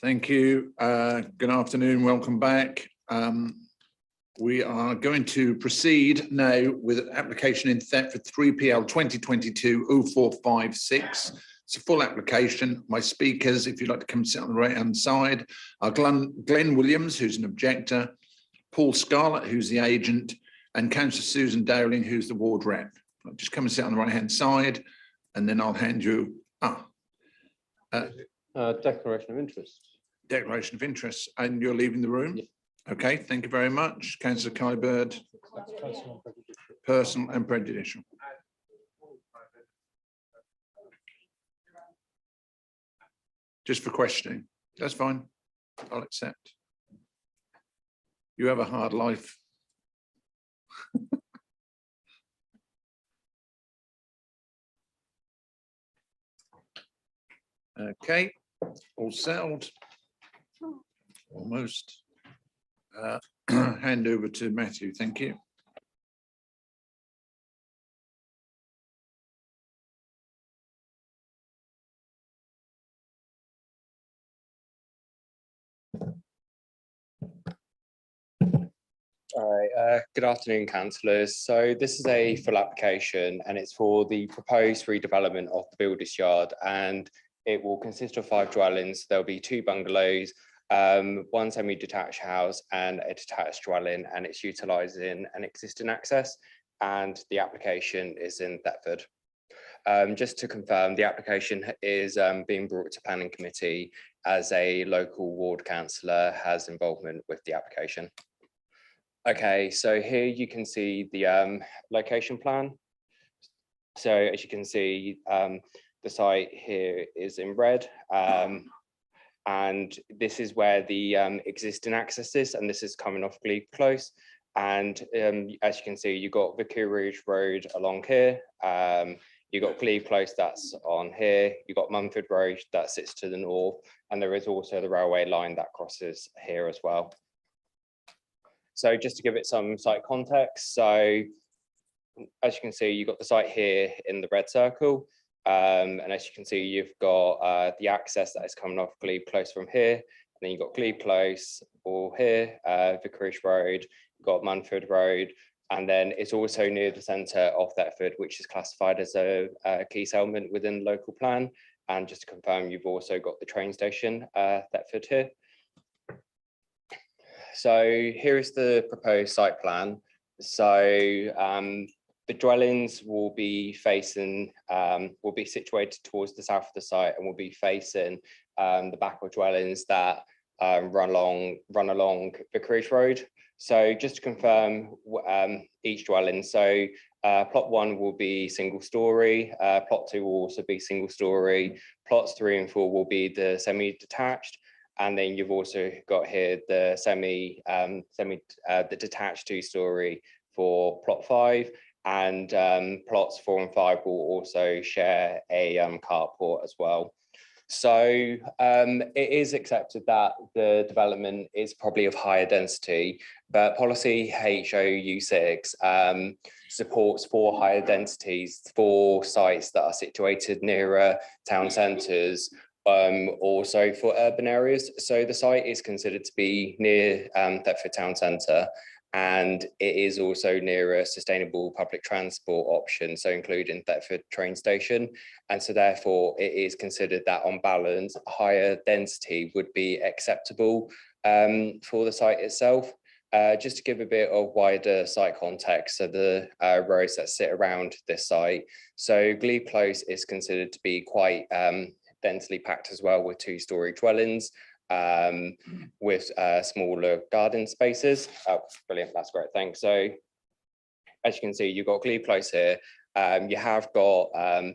Thank you. Good afternoon. Welcome back. We are going to proceed now with an application in Thetford 3PL 2022-0456. It's a full application. My speakers, if you'd like to come sit on the right-hand side, are Glenn Williams, who's an objector, Paul Scarlett, who's the agent, and Councillor Susan Dowling, who's the ward rep. Just come and sit on the right-hand side, and then I'll hand you declaration of interest. Declaration of interest, and you're leaving the room? Yeah. Okay, thank you very much. Councillor Kybird. Personal and prejudicial. Just for questioning. That's fine. I'll accept. You have a hard life. Okay, all settled. Almost. Hand over to Matthew. Thank you. All right, good afternoon, councillors. So this is a full application and it's for the proposed redevelopment of the Builders Yard, and it will consist of 5 dwellings. There'll be 2 bungalows, 1 semi-detached house and a detached dwelling, and it's utilising an existing access, and the application is in Thetford. Just to confirm, the application is being brought to planning committee as a local ward councillor has involvement with the application. Okay, so here you can see the location plan. So as you can see, the site here is in red, and this is where the existing access is, and this is coming off Glebe Close. And as you can see, you've got Vicarage Road along here. You've got Glebe Close that's on here. You've got Mumford Road that sits to the north, and there is also the railway line that crosses here as well. So just to give it some site context, so as you can see, you've got the site here in the red circle. And as you can see, you've got the access that is coming off Glebe Close from here. And then you've got Glebe Close or here, Vicarage Road, you've got Munford Road. And then it's also near the centre of Thetford, which is classified as a key settlement within the local plan. And just to confirm, you've also got the train station, Thetford here. So here is the proposed site plan. So the dwellings will be facing, will be situated towards the south of the site and will be facing the back of dwellings that run along Vicarage Road. So just to confirm each dwelling, so plot 1 will be single story, plot 2 will also be single story, plots 3 and 4 will be the semi-detached. And then you've also got here the the detached 2-story for plot 5, and plots 4 and 5 will also share a carport as well. So it is accepted that the development is probably of higher density, but policy HOU6 supports for higher densities for sites that are situated nearer town centres, also for urban areas. So the site is considered to be near Thetford town centre, and it is also near a sustainable public transport option, so including Thetford train station. And so therefore it is considered that on balance, higher density would be acceptable for the site itself. Just to give a bit of wider site context, so the roads that sit around this site. So Glebe Close is considered to be quite densely packed as well, with 2-story dwellings with smaller garden spaces. Oh, brilliant, that's great, thanks. So as you can see, you've got Glebe Close here. You have got a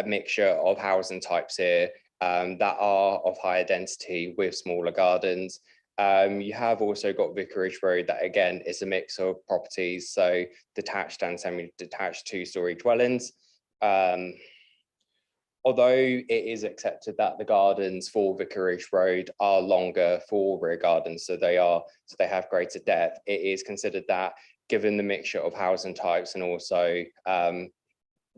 mixture of housing types here that are of higher density with smaller gardens. You have also got Vicarage Road that again is a mix of properties, so detached and semi-detached 2-story dwellings. Although it is accepted that the gardens for Vicarage Road are longer for rear gardens, so they have greater depth, it is considered that given the mixture of housing types and also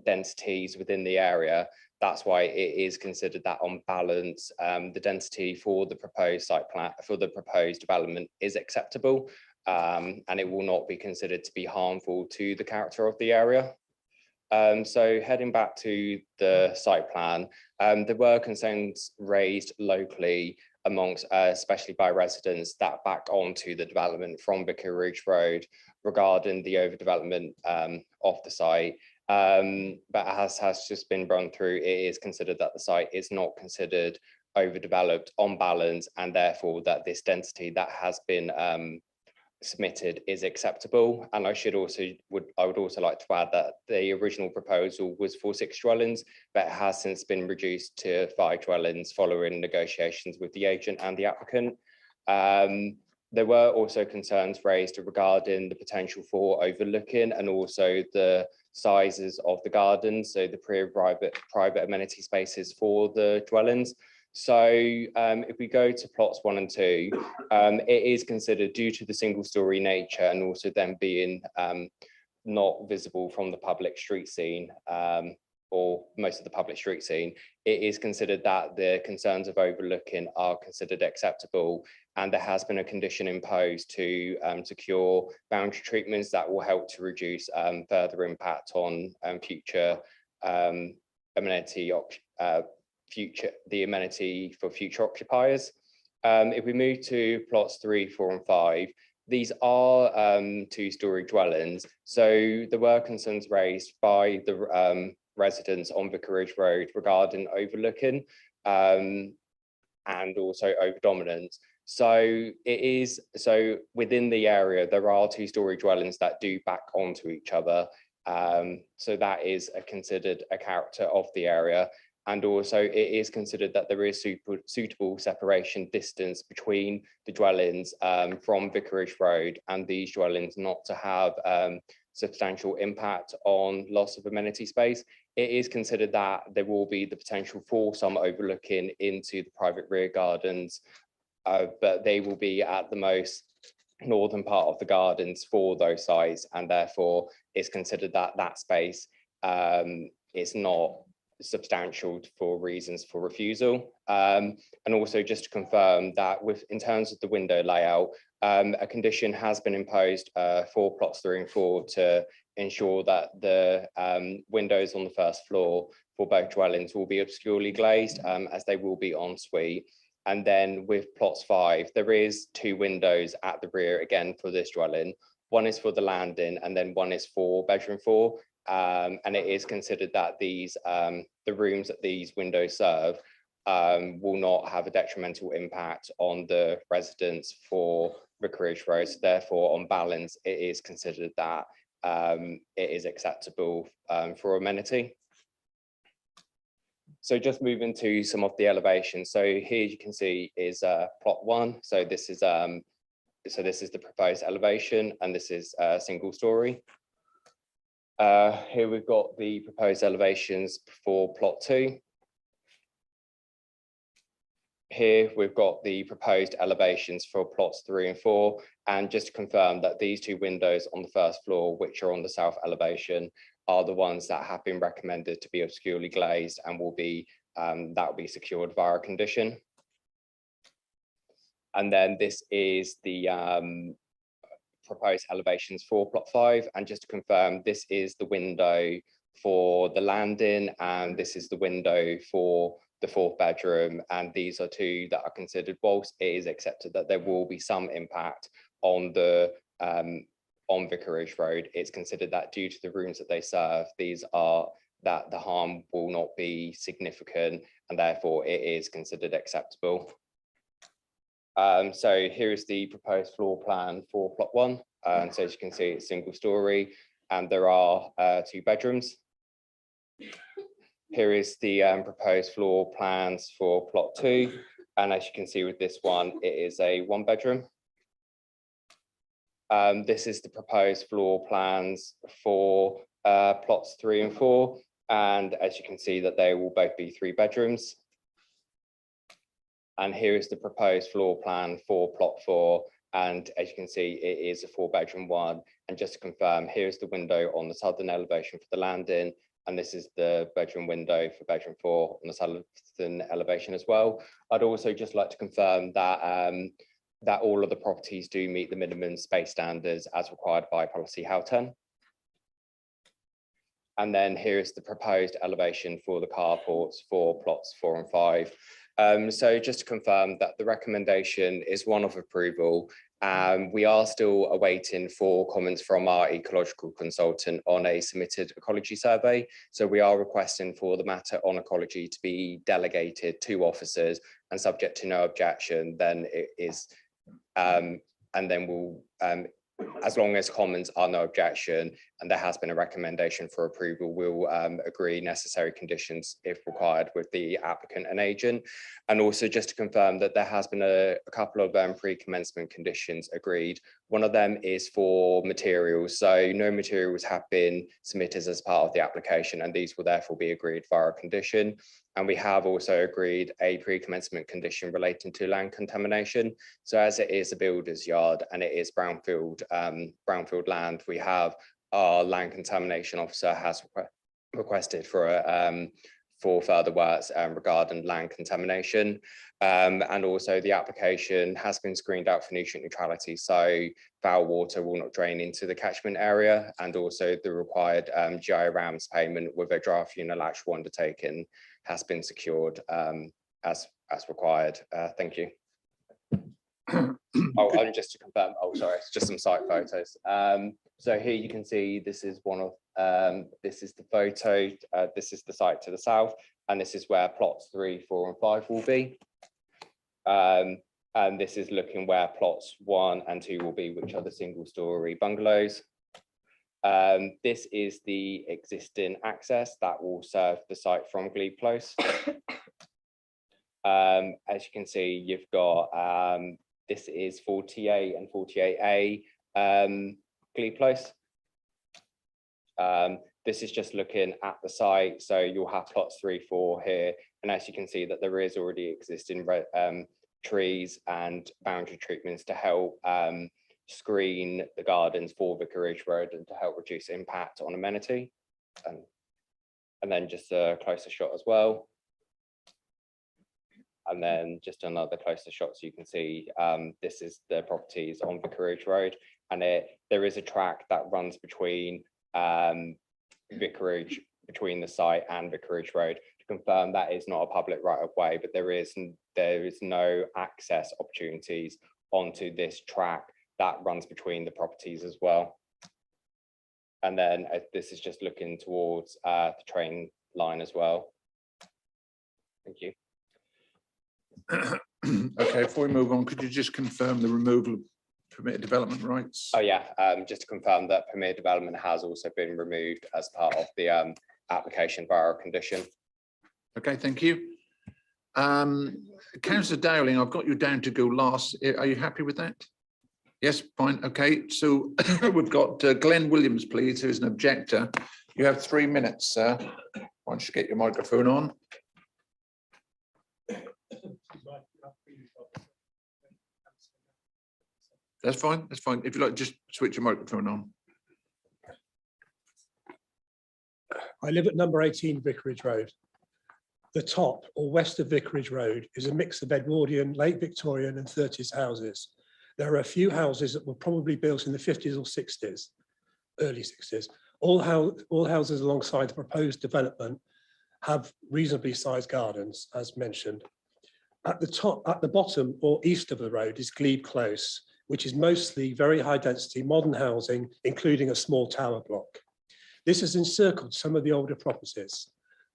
densities within the area, that's why it is considered that on balance, the density for the proposed site plan, for the proposed development is acceptable, and it will not be considered to be harmful to the character of the area. So heading back to the site plan, there were concerns raised locally amongst, especially by residents that back onto the development from Vicarage Road regarding the overdevelopment of the site. But as has just been run through, it is considered that the site is not considered overdeveloped on balance, and therefore that this density that has been submitted is acceptable. And I would also like to add that the original proposal was for 6 dwellings, but it has since been reduced to 5 dwellings following negotiations with the agent and the applicant. There were also concerns raised regarding the potential for overlooking and also the sizes of the gardens, so the private amenity spaces for the dwellings. So if we go to plots 1 and 2, it is considered, due to the single story nature and also them being not visible from the public street scene, or most of the public street scene, it is considered that the concerns of overlooking are considered acceptable. And there has been a condition imposed to secure boundary treatments that will help to reduce further impact on future amenity for future occupiers. If we move to plots 3, 4, and 5, these are 2-story dwellings. So there were concerns raised by the residents on Vicarage Road regarding overlooking and also over dominance. So within the area, there are 2-story dwellings that do back onto each other. So that is considered a character of the area. And also it is considered that there is suitable separation distance between the dwellings from Vicarage Road and these dwellings, not to have substantial impact on loss of amenity space. It is considered that there will be the potential for some overlooking into the private rear gardens, but they will be at the most northern part of the gardens for those sites, and therefore it's considered that that space is not substantial for reasons for refusal. And also just to confirm that in terms of the window layout, a condition has been imposed for plots 3 and 4 to ensure that the windows on the first floor for both dwellings will be obscurely glazed, as they will be en suite. And then with plots 5, there is 2 windows at the rear again for this dwelling. One is for the landing and then one is for bedroom 4. And it is considered that these the rooms that these windows serve will not have a detrimental impact on the residents for Vicarage Road. So therefore, on balance, it is considered that it is acceptable for amenity. So just moving to some of the elevations. So here you can see is plot 1. So this is the proposed elevation, and this is a single story. Here we've got the proposed elevations for plot 2. Here we've got the proposed elevations for plots 3 and 4. And just to confirm that these 2 windows on the first floor, which are on the south elevation, are the ones that have been recommended to be obscurely glazed and will be that will be secured via a condition. And then this is the proposed elevations for plot 5. And just to confirm, this is the window for the landing, and this is the window for the 4th bedroom. And these are 2 that are considered, whilst it is accepted that there will be some impact on the on Vicarage Road, it's considered that due to the rooms that they serve, that the harm will not be significant, and therefore it is considered acceptable. So here is the proposed floor plan for plot 1. And so as you can see, it's single story, and there are 2 bedrooms. Here is the proposed floor plans for plot 2. And as you can see with this one, it is a 1 bedroom. This is the proposed floor plans for plots 3 and 4. And as you can see that they will both be 3 bedrooms. And here is the proposed floor plan for plot 4. And as you can see, it is a 4 bedroom one. And just to confirm, here's the window on the southern elevation for the landing. and this is the bedroom window for bedroom 4 on the southern elevation as well. I'd also just like to confirm that that all of the properties do meet the minimum space standards as required by policy Houghton. And then here is the proposed elevation for the carports for plots 4 and 5. So just to confirm that the recommendation is one of approval. We are still awaiting for comments from our ecological consultant on a submitted ecology survey. So we are requesting for the matter on ecology to be delegated to officers, and subject to no objection, then it is, and then we'll, as long as comments are no objection and there has been a recommendation for approval, we'll agree necessary conditions if required with the applicant and agent. And also just to confirm that there has been a couple of pre-commencement conditions agreed. One of them is for materials. So no materials have been submitted as part of the application, and these will therefore be agreed via a condition. And we have also agreed a pre-commencement condition relating to land contamination. So as it is a builder's yard and it is brownfield land, we have our land contamination officer has requested for further works regarding land contamination. And also the application has been screened out for nutrient neutrality. So foul water will not drain into the catchment area, and also the required GI-RAMS payment with a draft unilateral undertaking has been secured as required. Thank you. Oh, and just to confirm, oh, sorry, it's just some site photos. So here you can see this is one of, this is the photo, this is the site to the south, and this is where plots 3, 4, and 5 will be. And this is looking where plots 1 and 2 will be, which are the single-story bungalows. This is the existing access that will serve the site from Glebe Close. As you can see, you've got, this is 48 and 48A Glebe Close. This is just looking at the site. So you'll have plots 3, 4 here. And as you can see that there is already existing trees and boundary treatments to help screen the gardens for Vicarage Road and to help reduce impact on amenity. And then just a closer shot as well. And then just another closer shot, so you can see this is the properties on Vicarage Road, and there is a track that runs between Vicarage, between the site and Vicarage Road. To confirm, that is not a public right of way, but there is no access opportunities onto this track that runs between the properties as well. And then this is just looking towards the train line as well. Thank you. Okay, before we move on, could you just confirm the removal of permitted development rights? Oh yeah, just to confirm that permitted development has also been removed as part of the application via a condition. Okay, thank you. Councillor Dowling, I've got you down to go last. Are you happy with that? Yes, fine. Okay, so we've got Glenn Williams, please, who's an objector. You have 3 minutes, sir. Why don't you get your microphone on? That's fine. That's fine. If you like, just switch your microphone on. I live at number 18 Vicarage Road. The top or west of Vicarage Road is a mix of Edwardian, late Victorian and 30s houses. There are a few houses that were probably built in the 50s or 60s, early 60s. All houses alongside the proposed development have reasonably sized gardens, as mentioned. At the bottom or east of the road is Glebe Close, which is mostly very high density modern housing, including a small tower block. This has encircled some of the older properties.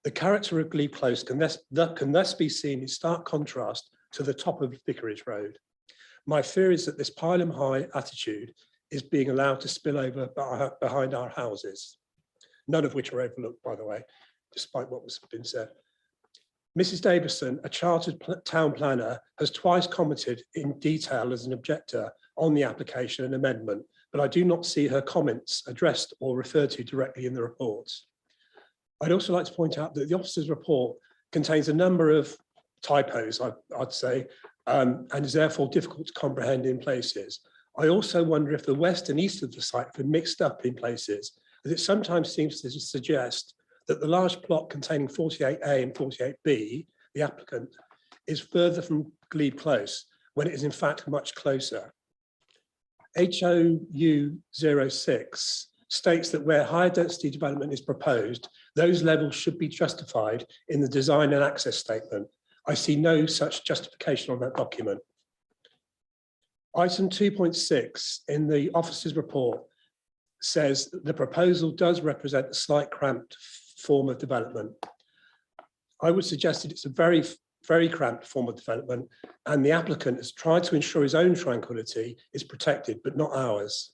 The character of Glebe Close can thus be seen in stark contrast to the top of Vicarage Road. My fear is that this pile-em-high attitude is being allowed to spill over behind our houses, none of which are overlooked, by the way, despite what was been said. Mrs. Davison, a chartered town planner, has twice commented in detail as an objector on the application and amendment, but I do not see her comments addressed or referred to directly in the reports. I'd also like to point out that the officer's report contains a number of typos, I'd say, and is therefore difficult to comprehend in places. I also wonder if the west and east of the site are mixed up in places, as it sometimes seems to suggest that the large plot containing 48A and 48B, the applicant, is further from Glebe Close when it is in fact much closer. HOU 06 states that where higher density development is proposed, those levels should be justified in the design and access statement. I see no such justification on that document. Item 2.6 in the officer's report says that the proposal does represent a slight cramped form of development. I would suggest that it's a very cramped form of development, and the applicant has tried to ensure his own tranquility is protected, but not ours.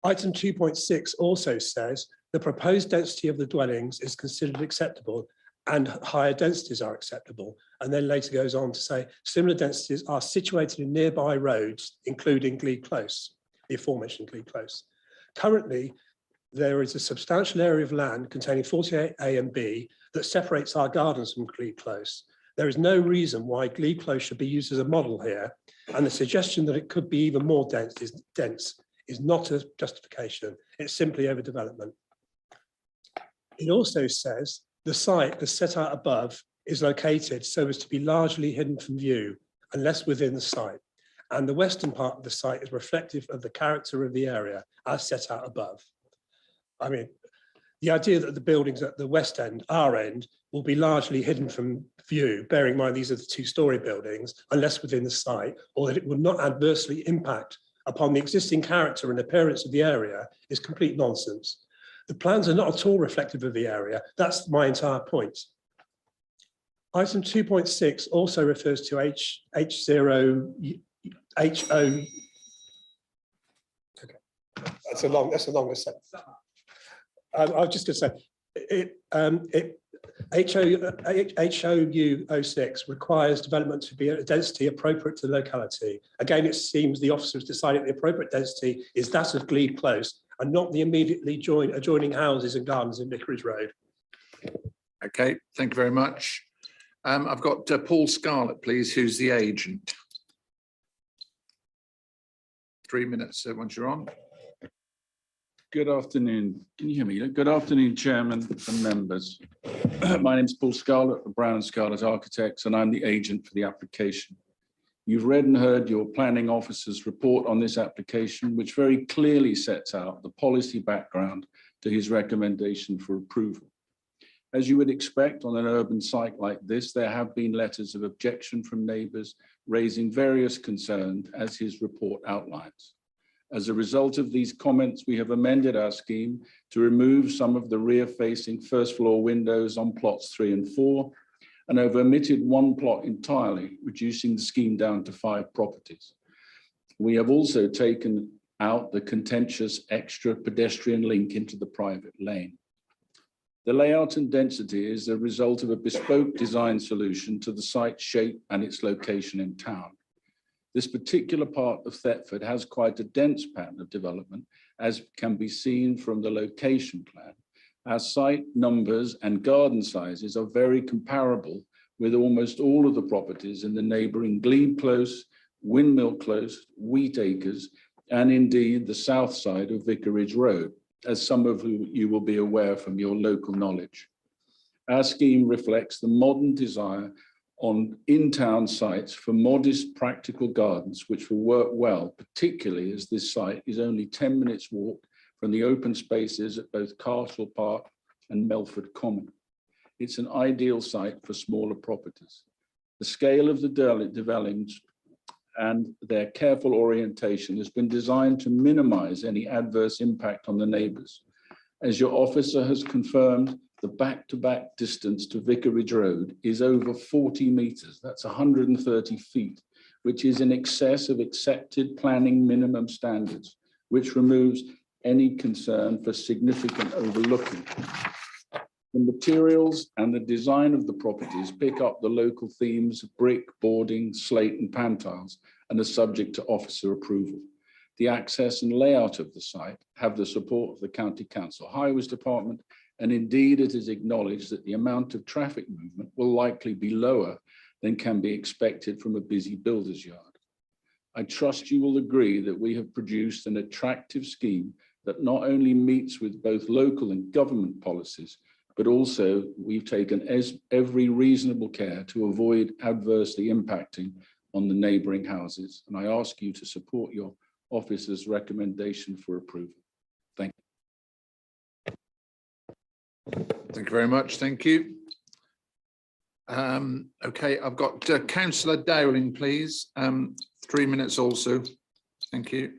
Item 2.6 also says the proposed density of the dwellings is considered acceptable and higher densities are acceptable. And then later goes on to say similar densities are situated in nearby roads, including Glebe Close, the aforementioned Glebe Close. Currently, there is a substantial area of land containing 48A and B that separates our gardens from Glebe Close. There is no reason why Glebe Close should be used as a model here, and the suggestion that it could be even more dense is not a justification. It's simply overdevelopment. It also says the site, as set out above, is located so as to be largely hidden from view, unless within the site. And the western part of the site is reflective of the character of the area, as set out above. I mean, the idea that the buildings at the west end, our end, will be largely hidden from view, bearing in mind these are the two-storey buildings, unless within the site, or that it would not adversely impact upon the existing character and appearance of the area is complete nonsense. The plans are not at all reflective of the area. That's my entire point. Item 2.6 also refers to HO. Okay, that's a longer sentence. I was just going to say, HOU 06 requires development to be at a density appropriate to the locality. Again, it seems the officer has decided the appropriate density is that of Glebe Close and not the immediately adjoining houses and gardens in Vicarage Road. Okay, thank you very much. I've got Paul Scarlett, please, who's the agent. 3 minutes once you're on. Good afternoon. Can you hear me? Good afternoon, Chairman and members. My name is Paul Scarlett of Brown and Scarlett Architects, and I'm the agent for the application. You've read and heard your planning officer's report on this application, which very clearly sets out the policy background to his recommendation for approval. As you would expect on an urban site like this, there have been letters of objection from neighbours raising various concerns, as his report outlines. As a result of these comments, we have amended our scheme to remove some of the rear-facing first-floor windows on plots 3 and 4, and have omitted one plot entirely, reducing the scheme down to 5 properties. We have also taken out the contentious extra pedestrian link into the private lane. The layout and density is the result of a bespoke design solution to the site shape and its location in town. This particular part of Thetford has quite a dense pattern of development, as can be seen from the location plan. Our site numbers and garden sizes are very comparable with almost all of the properties in the neighbouring Glebe Close, Windmill Close, Wheat Acres, and indeed the south side of Vicarage Road, as some of you will be aware from your local knowledge. Our scheme reflects the modern desire on in-town sites for modest practical gardens, which will work well, particularly as this site is only 10 minutes walk from the open spaces at both Castle Park and Melford Common. It's an ideal site for smaller properties. The scale of the developments and their careful orientation has been designed to minimize any adverse impact on the neighbours. As your officer has confirmed, the back-to-back distance to Vicarage Road is over 40 metres, that's 130 feet, which is in excess of accepted planning minimum standards, which removes any concern for significant overlooking. The materials and the design of the properties pick up the local themes of brick, boarding, slate and pantiles, and are subject to officer approval. The access and layout of the site have the support of the County Council Highways Department, and indeed it is acknowledged that the amount of traffic movement will likely be lower than can be expected from a busy builder's yard. I trust you will agree that we have produced an attractive scheme that not only meets with both local and government policies, but also we've taken every reasonable care to avoid adversely impacting on the neighbouring houses. And I ask you to support your officer's recommendation for approval. Thank you. Thank you very much. Thank you. Okay, I've got Councillor Dowling, please. 3 minutes also. Thank you.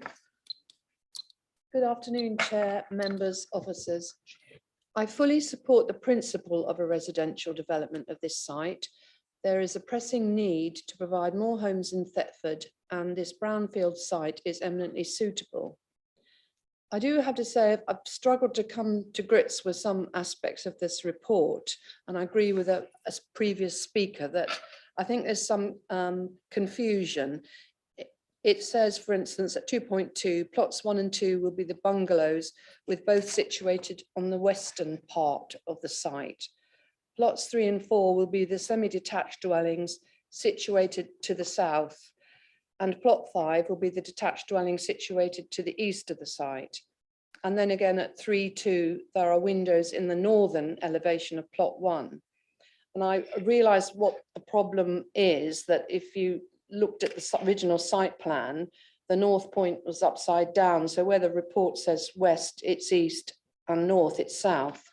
Good afternoon, Chair, members, officers. I fully support the principle of a residential development of this site. There is a pressing need to provide more homes in Thetford, and this brownfield site is eminently suitable. I do have to say I've struggled to come to grips with some aspects of this report, and I agree with a previous speaker that I think there's some confusion. It says, for instance, at 2.2, plots 1 and 2 will be the bungalows, with both situated on the western part of the site. Plots 3 and 4 will be the semi-detached dwellings situated to the south, and plot 5 will be the detached dwelling situated to the east of the site. And then again at 3.2, there are windows in the northern elevation of plot 1. And I realised what the problem is, that if you looked at the original site plan, the north point was upside down. So where the report says west, it's east, and north, it's south.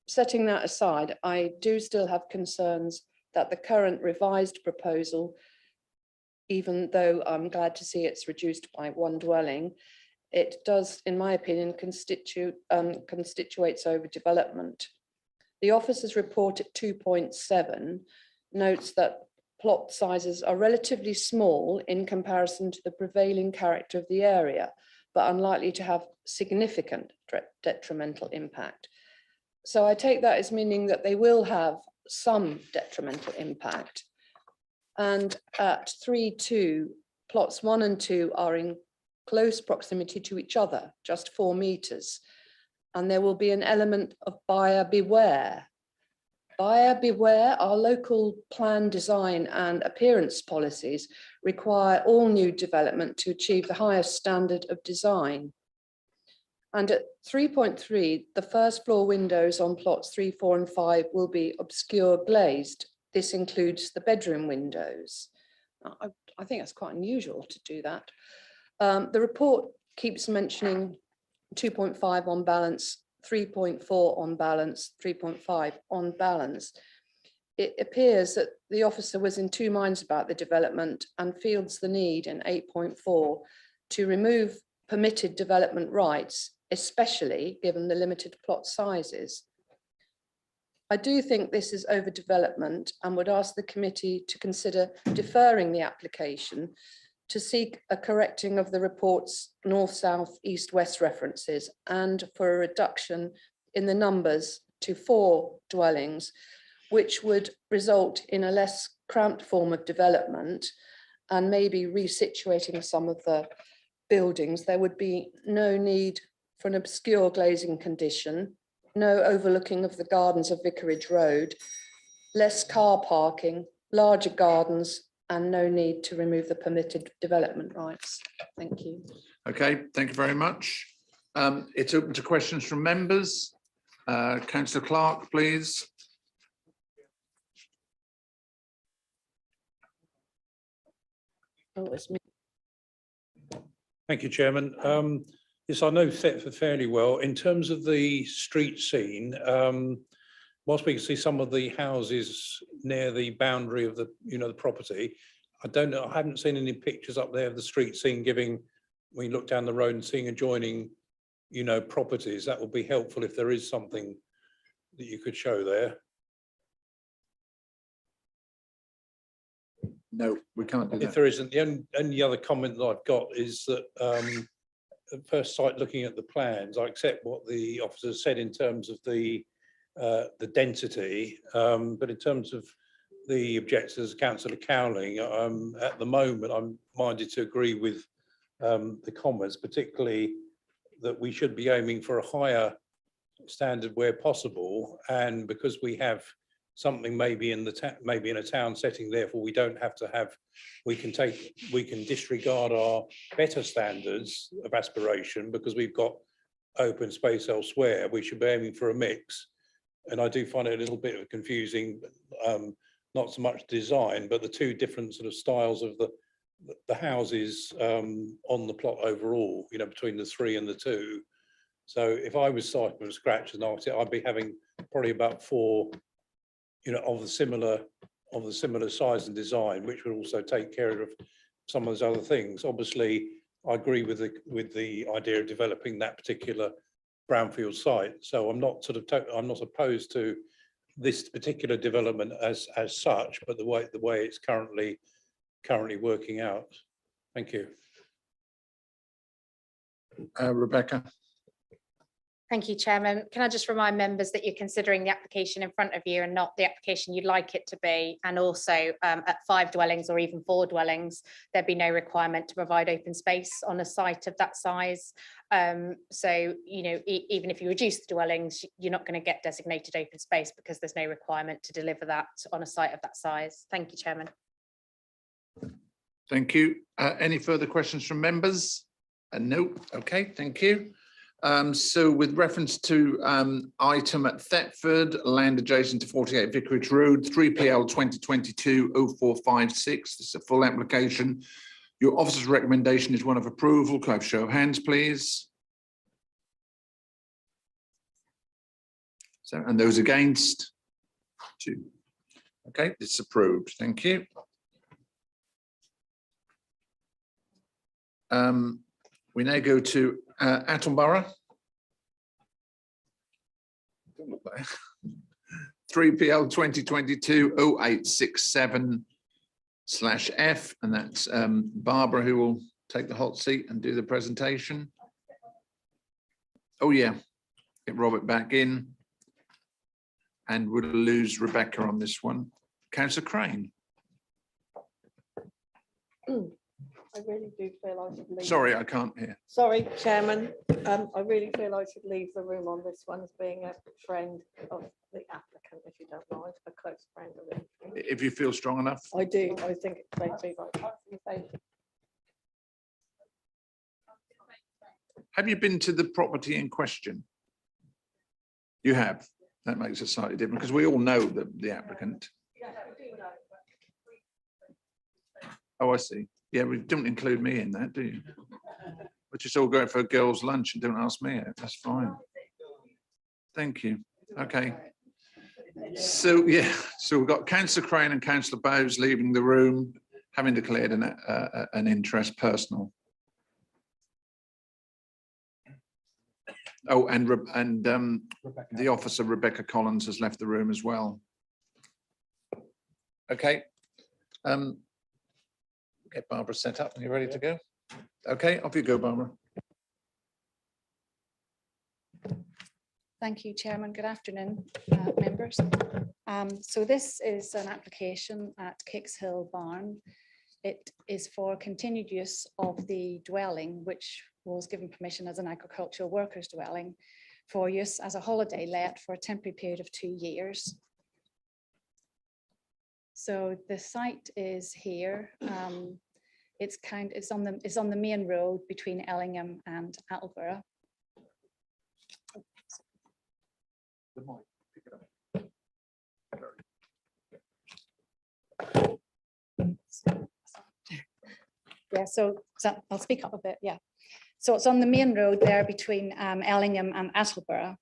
Setting that aside, I do still have concerns that the current revised proposal, even though I'm glad to see it's reduced by 1 dwelling, it does, in my opinion, constitutes overdevelopment. The officer's report at 2.7 notes that plot sizes are relatively small in comparison to the prevailing character of the area, but unlikely to have significant detrimental impact. So I take that as meaning that they will have some detrimental impact. And at 3.2, plots 1 and 2 are in close proximity to each other, just 4 meters. And there will be an element of buyer beware. Buyer beware, our local plan design and appearance policies require all new development to achieve the highest standard of design. And at 3.3, the first floor windows on plots 3, 4 and 5 will be obscure glazed. This includes the bedroom windows. I think that's quite unusual to do that. The report keeps mentioning 2.5 on balance, 3.4 on balance, 3.5 on balance. It appears that the officer was in 2 minds about the development and feels the need in 8.4 to remove permitted development rights, especially given the limited plot sizes. I do think this is overdevelopment and would ask the committee to consider deferring the application to seek a correcting of the report's north, south, east, west references and for a reduction in the numbers to 4 dwellings, which would result in a less cramped form of development and maybe resituating some of the buildings. There would be no need for an obscure glazing condition, no overlooking of the gardens of Vicarage Road, less car parking, larger gardens, and no need to remove the permitted development rights. Thank you. Okay, thank you very much. It's open to questions from members. Councillor Clark, please. Oh, it's me. Thank you, Chairman. Yes, I know Thetford fairly well. In terms of the street scene, whilst we can see some of the houses near the boundary of the, the property, I don't know, I haven't seen any pictures up there of the street scene giving, when you look down the road and seeing adjoining, properties. That would be helpful if there is something that you could show there. No, we can't do If that. there isn't, the only other comment that I've got is that at first sight, looking at the plans, I accept what the officer said in terms of the density, but in terms of the objectors, Councillor Cowling, at the moment, I'm minded to agree with the comments, particularly that we should be aiming for a higher standard where possible, and because we have something maybe in a town setting, therefore we don't have to have, we can disregard our better standards of aspiration because we've got open space elsewhere, we should be aiming for a mix. And I do find it a little bit of confusing, not so much design, but the two different sort of styles of the houses on the plot overall, you know, between the 3 and the 2. So if I was starting from scratch as an architect, I'd be having probably about 4, you know, of the similar size and design, which would also take care of some of those other things. Obviously, I agree with the idea of developing that particular brownfield site. So I'm not I'm not opposed to this particular development as such, but the way it's currently working out. Thank you. Rebecca. Thank you, Chairman. Can I just remind members that you're considering the application in front of you and not the application you'd like it to be? And also at 5 dwellings or even 4 dwellings, there'd be no requirement to provide open space on a site of that size. So, you know, even if you reduce the dwellings, you're not going to get designated open space because there's no requirement to deliver that on a site of that size. Thank you, Chairman. Thank you. Any further questions from members? No. Okay, thank you. So with reference to item at Thetford, land adjacent to 48 Vicarage Road, 3PL 2022-0456. This is a full application. Your officer's recommendation is one of approval. Could I have a show of hands, please? So, and those against? 2. Okay, it's approved. Thank you. We now go to Attleborough. 3PL 2022-0867/F, and that's Barbara who will take the hot seat and do the presentation. Oh yeah, get Robert back in. And we'll lose Rebecca on this one. Councillor Crane. I really do feel I should leave. Sorry, I can't hear. Sorry, Chairman. I really feel I should leave the room on this one as being a friend of the applicant, if you don't mind, a close friend of him. If you feel strong enough. I do. I think it's made me like conversation. Have you been to the property in question? You have. That makes it slightly different because we all know the applicant. Oh, I see. Yeah, we don't include me in that, do you? We're just all going for a girls' lunch and don't ask me. That's fine. Thank you. Okay. So yeah, so we've got Councillor Crane and Councillor Bowes leaving the room, having declared an interest personal. Oh, and the officer Rebecca Collins has left the room as well. Okay. Get Barbara set up. Are you ready to go? Okay, off you go, Barbara. Thank you, Chairman. Good afternoon, members. So this is an application at Kicks Hill Barn. It is for continued use of the dwelling, which was given permission as an agricultural workers dwelling for use as a holiday let for a temporary period of 2 years. So the site is here. It's on the main road between Ellingham and Attleborough. Yeah, so I'll speak up a bit. Yeah, so it's on the main road there between Ellingham and Attleborough.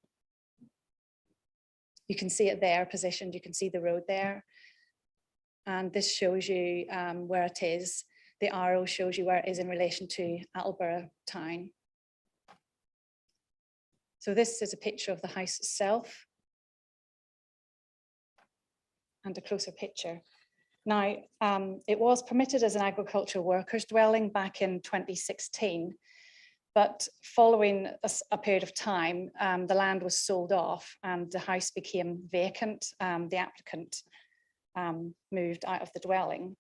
You can see it there positioned. You can see the road there. And this shows you where it is. The arrow shows you where it is in relation to Attleborough town. So this is a picture of the house itself and a closer picture. Now, it was permitted as an agricultural workers dwelling back in 2016, but following a period of time, the land was sold off and the house became vacant. The applicant moved out of the dwelling.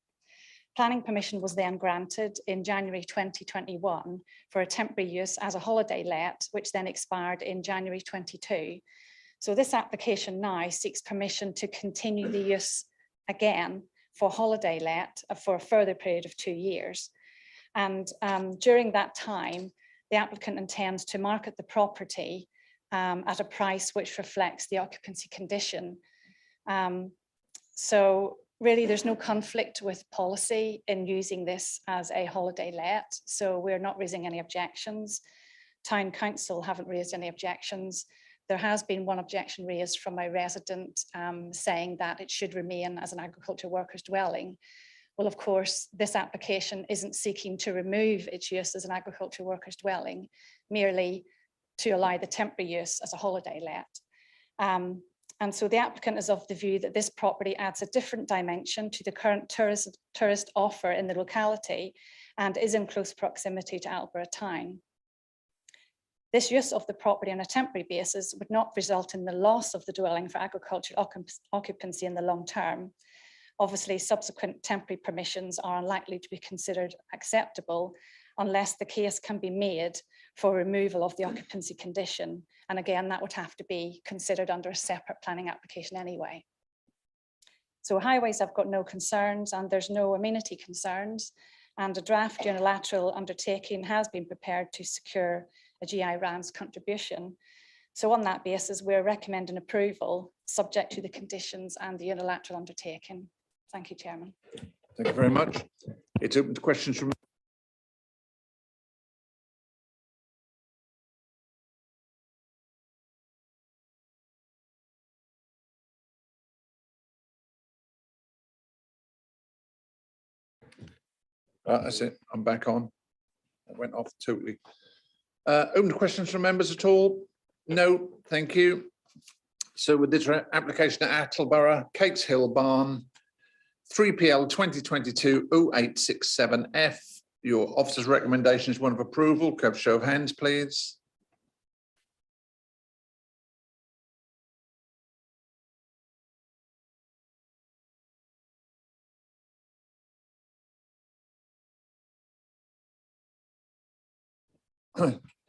Planning permission was then granted in January 2021 for a temporary use as a holiday let, which then expired in January 22. So this application now seeks permission to continue the use again for holiday let for a further period of 2 years. And during that time, the applicant intends to market the property at a price which reflects the occupancy condition. So really, there's no conflict with policy in using this as a holiday let. So we're not raising any objections. Town Council haven't raised any objections. There has been one objection raised from a resident saying that it should remain as an agricultural workers dwelling. Well, of course, this application isn't seeking to remove its use as an agricultural workers dwelling, merely to allow the temporary use as a holiday let. And so the applicant is of the view that this property adds a different dimension to the current tourist offer in the locality and is in close proximity to Aldeburgh town. This use of the property on a temporary basis would not result in the loss of the dwelling for agricultural occupancy in the long term. Obviously, subsequent temporary permissions are unlikely to be considered acceptable unless the case can be made for removal of the occupancy condition. And again, that would have to be considered under a separate planning application anyway. So highways have got no concerns and there's no amenity concerns, and a draft unilateral undertaking has been prepared to secure a GI RAMS contribution. So on that basis, we're recommending approval subject to the conditions and the unilateral undertaking. Thank you, Chairman. Thank you very much. It's open to questions from. That's it. I'm back on. I went off totally. Open to questions from members at all? No, thank you. So with this application at Attleborough, Cates Hill Barn, 3PL 2022-0867F. Your officer's recommendation is one of approval. Could I have a show of hands, please?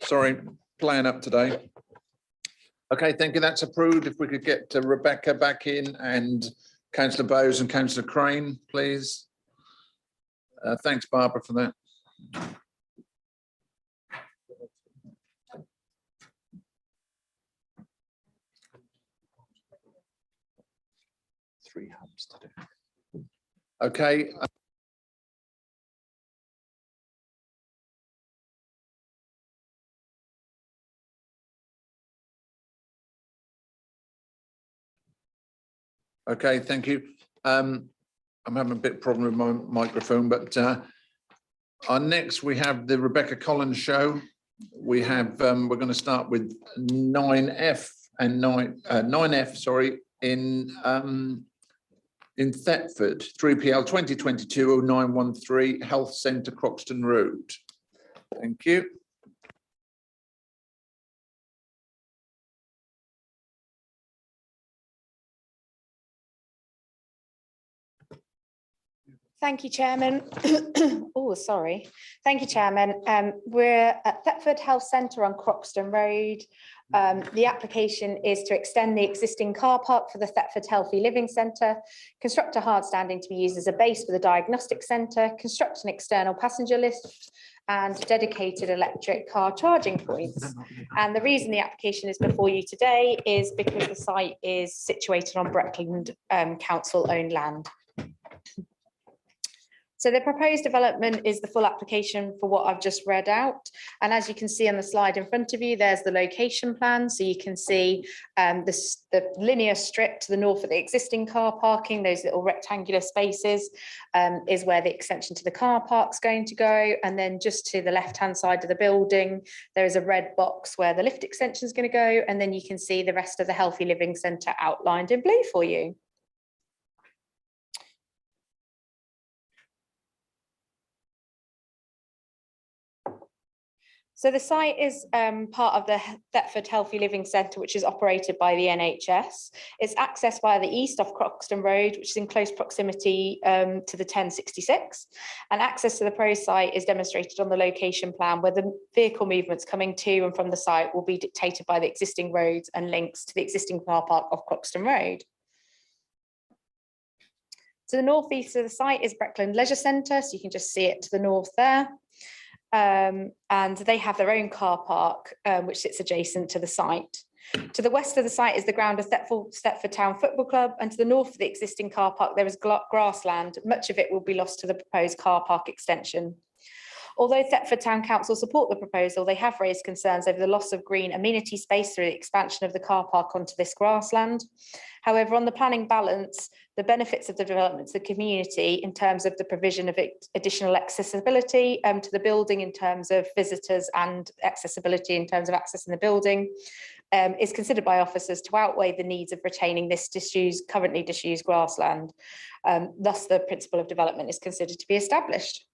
Sorry, playing up today. Okay, thank you. That's approved. If we could get Rebecca back in and Councillor Bowes and Councillor Crane, please. Thanks, Barbara, for that. Three hubs to do. Okay. Okay, thank you. I'm having a bit of problem with my microphone, but next we have the Rebecca Collins show. We have we're going to start with 9F and 9F, sorry, in Thetford, 3PL 2022-0913 Health Centre, Croxton Road. Thank you. Thank you, Chairman. Oh, sorry. Thank you, Chairman. We're at Thetford Health Centre on Croxton Road. The application is to extend the existing car park for the Thetford Healthy Living Centre, construct a hard standing to be used as a base for the diagnostic centre, construct an external passenger lift, and dedicated electric car charging points. And the reason the application is before you today is because the site is situated on Breckland Council-owned land. So the proposed development is the full application for what I've just read out. And as you can see on the slide in front of you, there's the location plan. So you can see the linear strip to the north of the existing car parking, those little rectangular spaces is where the extension to the car park's going to go. And then just to the left-hand side of the building, there is a red box where the lift extension is going to go. And then you can see the rest of the Healthy Living Centre outlined in blue for you. So the site is part of the Thetford Healthy Living Centre, which is operated by the NHS. It's accessed via the east off Croxton Road, which is in close proximity to the 1066. And access to the pro site is demonstrated on the location plan, where the vehicle movements coming to and from the site will be dictated by the existing roads and links to the existing car park off Croxton Road. To the northeast of the site is Breckland Leisure Centre, so you can just see it to the north there. and they have their own car park, which sits adjacent to the site. To the west of the site is the ground of Thetford Town Football Club, and to the north of the existing car park, there is grassland. Much of it will be lost to the proposed car park extension. Although Thetford Town Council support the proposal, they have raised concerns over the loss of green amenity space through the expansion of the car park onto this grassland. However, on the planning balance, the benefits of the development to the community in terms of the provision of additional accessibility to the building in terms of visitors and accessibility in terms of accessing the building is considered by officers to outweigh the needs of retaining this currently disused grassland. Thus, the principle of development is considered to be established.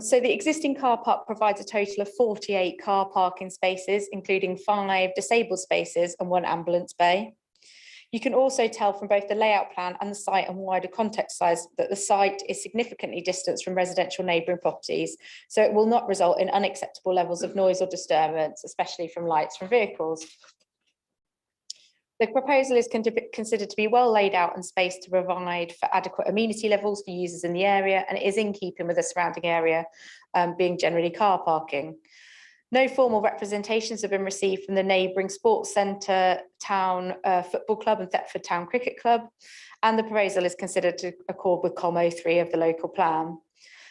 So the existing car park provides a total of 48 car parking spaces, including 5 disabled spaces and 1 ambulance bay. You can also tell from both the layout plan and the site and wider context size that the site is significantly distanced from residential neighbouring properties, so it will not result in unacceptable levels of noise or disturbance, especially from lights from vehicles. The proposal is considered to be well laid out and spaced to provide for adequate amenity levels for users in the area, and it is in keeping with the surrounding area being generally car parking. No formal representations have been received from the neighbouring sports centre, Town Football Club and Thetford Town Cricket Club, and the proposal is considered to accord with COM 03 of the local plan.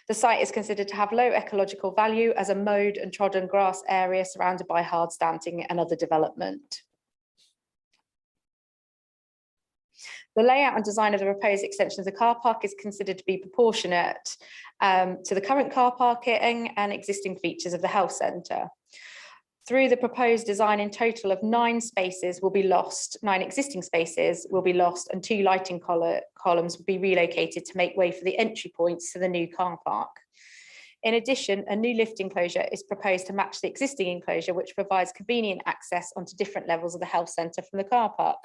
The site is considered to have low ecological value as a mowed and trodden grass area surrounded by hard standing and other development. The layout and design of the proposed extension of the car park is considered to be proportionate to the current car parking and existing features of the health centre. Through the proposed design, in total of 9 spaces will be lost, 9 existing spaces will be lost, and 2 lighting columns will be relocated to make way for the entry points to the new car park. In addition, a new lift enclosure is proposed to match the existing enclosure, which provides convenient access onto different levels of the health centre from the car park.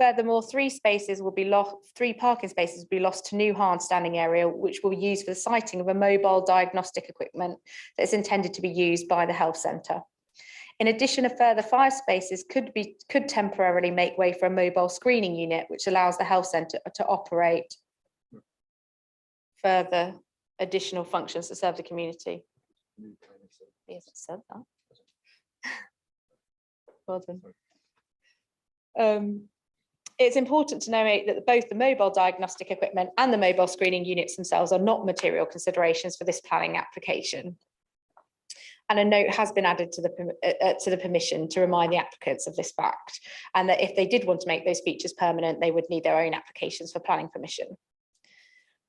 Furthermore, 3 parking spaces will be lost to new hard standing area, which will be used for the siting of a mobile diagnostic equipment that is intended to be used by the health centre. In addition, a further 5 spaces could temporarily make way for a mobile screening unit, which allows the health centre to operate further additional functions to serve the community. He hasn't said that. Well done. It's important to note that both the mobile diagnostic equipment and the mobile screening units themselves are not material considerations for this planning application. And a note has been added to the permission to remind the applicants of this fact, and that if they did want to make those features permanent, they would need their own applications for planning permission.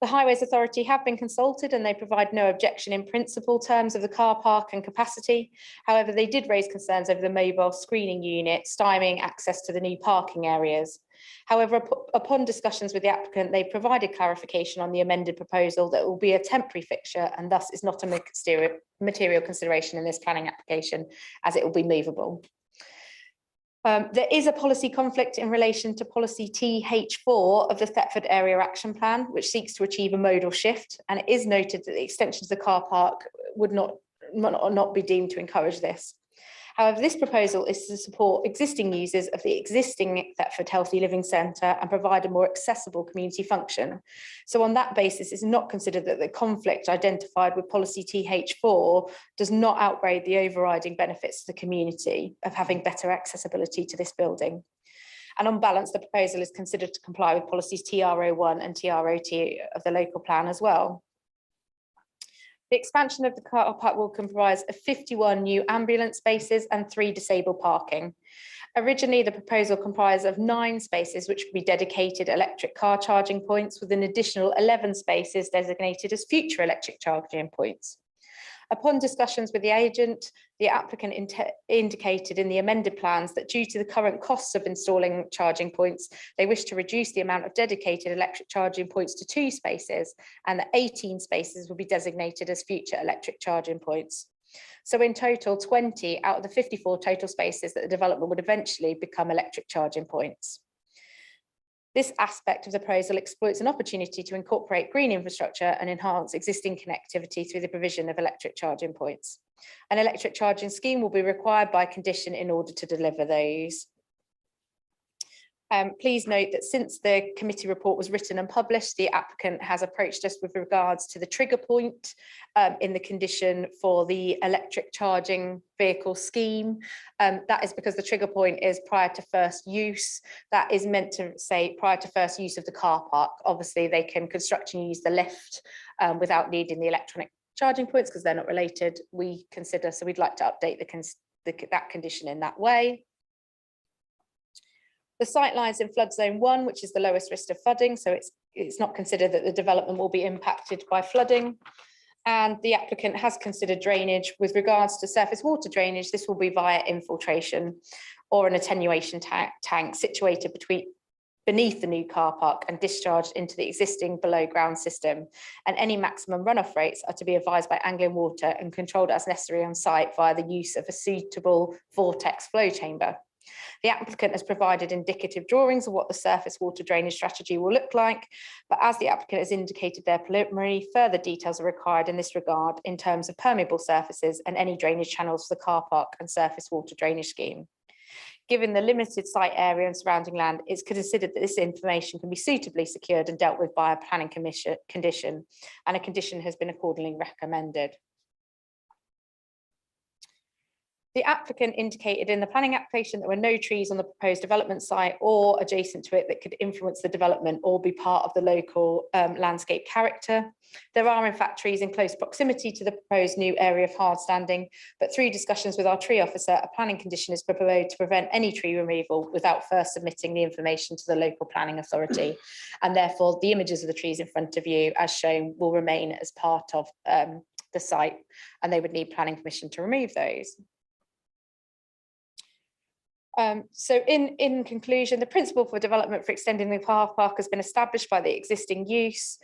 The Highways Authority have been consulted and they provide no objection in principle terms of the car park and capacity. However, they did raise concerns over the mobile screening unit stymieing access to the new parking areas. However, upon discussions with the applicant, they provided clarification on the amended proposal that will be a temporary fixture and thus is not a material consideration in this planning application, as it will be movable. There is a policy conflict in relation to policy TH4 of the Thetford Area Action Plan, which seeks to achieve a modal shift, and it is noted that the extension of the car park would not be deemed to encourage this. However, this proposal is to support existing users of the existing Thetford Healthy Living Centre and provide a more accessible community function. So on that basis, it's not considered that the conflict identified with policy TH4 does not outweigh the overriding benefits to the community of having better accessibility to this building. And on balance, the proposal is considered to comply with policies TR01 and TR02 of the local plan as well. The expansion of the car park will comprise of 51 new ambulance spaces and 3 disabled parking. Originally, the proposal comprised of 9 spaces which would be dedicated electric car charging points, with an additional 11 spaces designated as future electric charging points. Upon discussions with the agent, the applicant indicated in the amended plans that due to the current costs of installing charging points, they wish to reduce the amount of dedicated electric charging points to 2 spaces, and that 18 spaces will be designated as future electric charging points. So in total, 20 out of the 54 total spaces that the development would eventually become electric charging points. This aspect of the proposal exploits an opportunity to incorporate green infrastructure and enhance existing connectivity through the provision of electric charging points. An electric charging scheme will be required by condition in order to deliver those. Please note that since the committee report was written and published, the applicant has approached us with regards to the trigger point in the condition for the electric charging vehicle scheme. That is because the trigger point is prior to first use. That is meant to say prior to first use of the car park. Obviously, they can construct and use the lift without needing the electronic charging points because they're not related, we consider. So we'd like to update that condition in that way. The site lies in flood zone 1, which is the lowest risk of flooding. So it's not considered that the development will be impacted by flooding. And the applicant has considered drainage. With regards to surface water drainage, this will be via infiltration or an attenuation tank situated beneath the new car park and discharged into the existing below ground system. And any maximum runoff rates are to be advised by Anglian Water and controlled as necessary on site via the use of a suitable vortex flow chamber. The applicant has provided indicative drawings of what the surface water drainage strategy will look like, but as the applicant has indicated their preliminary, further details are required in this regard in terms of permeable surfaces and any drainage channels for the car park and surface water drainage scheme. Given the limited site area and surrounding land, it's considered that this information can be suitably secured and dealt with by a planning condition, and a condition has been accordingly recommended. The applicant indicated in the planning application that there were no trees on the proposed development site or adjacent to it that could influence the development or be part of the local landscape character. There are in fact trees in close proximity to the proposed new area of hard standing, but through discussions with our tree officer, a planning condition is proposed to prevent any tree removal without first submitting the information to the local planning authority. And therefore the images of the trees in front of you as shown will remain as part of the site, and they would need planning permission to remove those. So in conclusion, the principle for development for extending the car park has been established by the existing use.